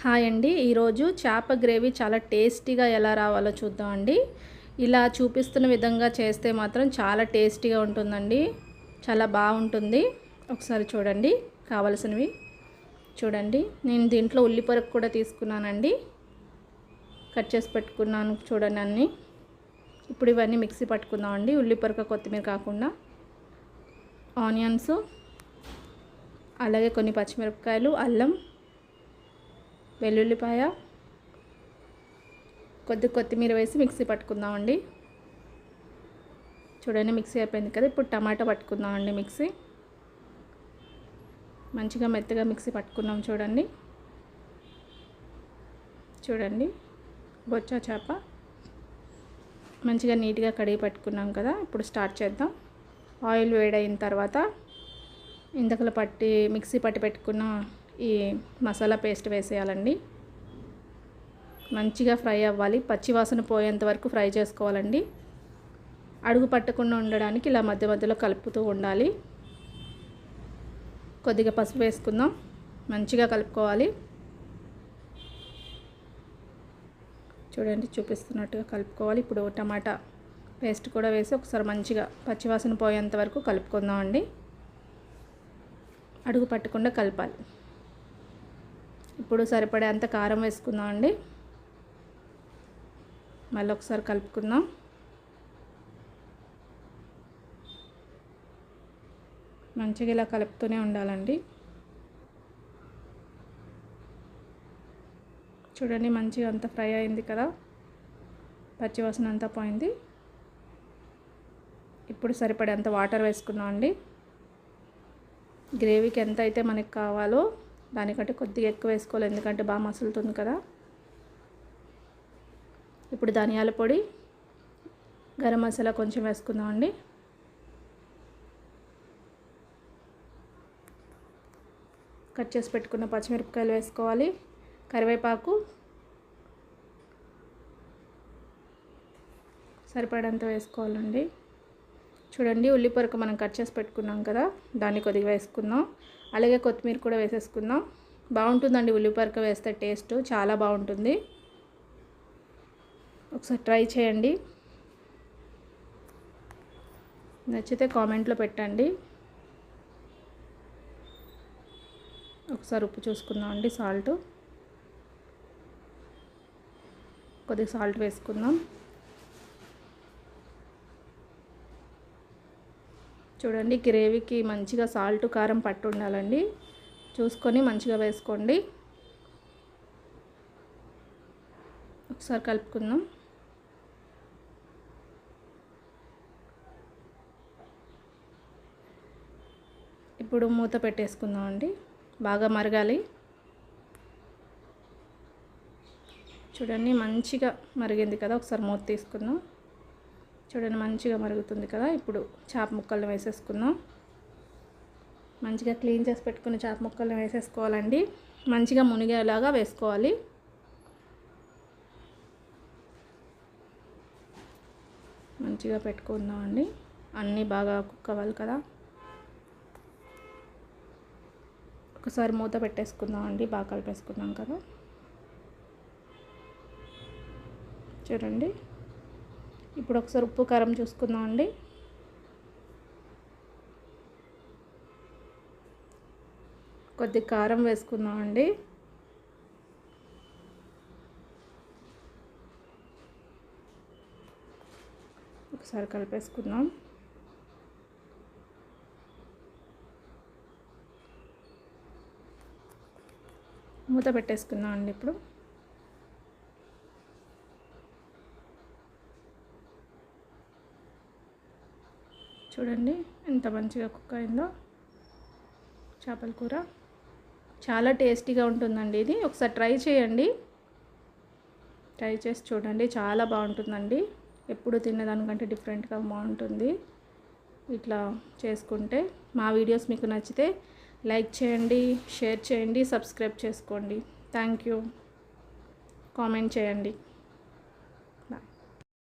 Hi అండి. ఈరోజు చేప గ్రేవీ చాలా టేస్టీగా ఎలా రావాలో చూద్దామండి. ఇలా చూపిస్తున్న విధంగా చేస్తే మాత్రం చాలా టేస్టీగా ఉంటుందండి. చాలా బాగుంటుంది. ఒకసారి చూడండి. కావలసినవి చూడండి. నేను దీంట్లో ఉల్లిపొరకు కూడా తీసుకున్నానండి. కట్ చేసి పెట్టుకున్నాను చూడండి అన్నీ. ఇప్పుడు ఇవన్నీ మిక్సీ పట్టుకుందామండి. ఉల్లిపొరక కొత్తిమీర కాకుండా ఆనియన్స్, అలాగే కొన్ని పచ్చిమిరపకాయలు, అల్లం, వెల్లుల్లిపాయ, కొత్తిమీర వేసి మిక్సీ పట్టుకుందామండి. చూడండి మిక్సీ అయిపోయింది కదా. ఇప్పుడు టమాటా పట్టుకుందామండి. మిక్సీ మంచిగా మెత్తగా మిక్సీ పట్టుకున్నాం చూడండి. చూడండి బొచ్చా చేప మంచిగా నీట్గా కడిగి పట్టుకున్నాం కదా. ఇప్పుడు స్టార్ట్ చేద్దాం. ఆయిల్ వేడైన తర్వాత ఇంతకల మిక్సీ పట్టి పెట్టుకున్న ఈ మసాలా పేస్ట్ వేసేయాలండి. మంచిగా ఫ్రై అవ్వాలి. పచ్చివాసన పోయేంత వరకు ఫ్రై చేసుకోవాలండి. అడుగు పట్టకుండా ఉండడానికి ఇలా మధ్య మధ్యలో కలుపుతూ ఉండాలి. కొద్దిగా పసుపు వేసుకుందాం. మంచిగా కలుపుకోవాలి. చూడండి చూపిస్తున్నట్టుగా కలుపుకోవాలి. ఇప్పుడు టమాటా పేస్ట్ కూడా వేసి ఒకసారి మంచిగా పచ్చివాసన పోయేంత వరకు కలుపుకుందామండి. అడుగు పట్టకుండా కలపాలి. ఇప్పుడు సరిపడే అంత కారం వేసుకుందాం అండి. మళ్ళీ ఒకసారి కలుపుకుందాం. మంచిగా ఇలా కలుపుతూనే ఉండాలండి. చూడండి మంచిగా అంతా ఫ్రై అయింది కదా. పచ్చివాసన అంతా పోయింది. ఇప్పుడు సరిపడే అంత వాటర్ వేసుకుందాం అండి. గ్రేవీకి ఎంత అయితే మనకి కావాలో దానికంటే కొద్దిగా ఎక్కువ వేసుకోవాలి, ఎందుకంటే బాగా మసులుతుంది కదా. ఇప్పుడు ధనియాల పొడి, గరం మసాలా కొంచెం వేసుకుందామండి. కట్ చేసి పెట్టుకున్న పచ్చిమిరపకాయలు వేసుకోవాలి. కరివేపాకు సరిపడంత వేసుకోవాలండి. చూడండి ఉల్లిపొరకు మనం కట్ చేసి పెట్టుకున్నాం కదా, దాన్ని కొద్దిగా వేసుకుందాం. అలాగే కొత్తిమీర కూడా వేసేసుకుందాం. బాగుంటుందండి ఉల్లిపొరకు వేస్తే టేస్ట్ చాలా బాగుంటుంది. ఒకసారి ట్రై చేయండి. నచ్చితే కామెంట్లో పెట్టండి. ఒకసారి ఉప్పు చూసుకుందాం అండి. కొద్దిగా సాల్ట్ వేసుకుందాం. చూడండి గ్రేవీకి మంచిగా సాల్ట్ కారం పట్టు ఉండాలండి. చూసుకొని మంచిగా వేసుకోండి. ఒకసారి కలుపుకుందాం. ఇప్పుడు మూత పెట్టేసుకుందాం అండి. బాగా మరగాలి. చూడండి మంచిగా మరిగింది కదా. ఒకసారి మూత తీసుకుందాం. చూడండి మంచిగా మరుగుతుంది కదా. ఇప్పుడు చేప ముక్కలను వేసేసుకుందాం. మంచిగా క్లీన్ చేసి పెట్టుకుని చేప ముక్కలను వేసేసుకోవాలండి. మంచిగా మునిగేలాగా వేసుకోవాలి. మంచిగా పెట్టుకుందామండి. అన్నీ బాగా కుక్ అవ్వాలి కదా. ఒకసారి మూత పెట్టేసుకుందామండి. బాగా కలిపేసుకున్నాం కదా. చూడండి ఇప్పుడు ఒకసారి ఉప్పు కారం చూసుకుందామండి. కొద్దిగా కారం వేసుకుందామండి. ఒకసారి కలిపేసుకుందాం. మూత పెట్టేసుకుందాం అండి. ఇప్పుడు చూడండి ఎంత మంచిగా కుక్ అయిందో చేపల కూర. చాలా టేస్టీగా ఉంటుందండి ఇది. ఒకసారి ట్రై చేయండి. ట్రై చేసి చూడండి. చాలా బాగుంటుందండి. ఎప్పుడు తినేదానికంటే డిఫరెంట్గా బాగుంటుంది ఇట్లా చేసుకుంటే. మా వీడియోస్ మీకు నచ్చితే లైక్ చేయండి, షేర్ చేయండి, సబ్స్క్రైబ్ చేసుకోండి. Thank you. కామెంట్ చేయండి.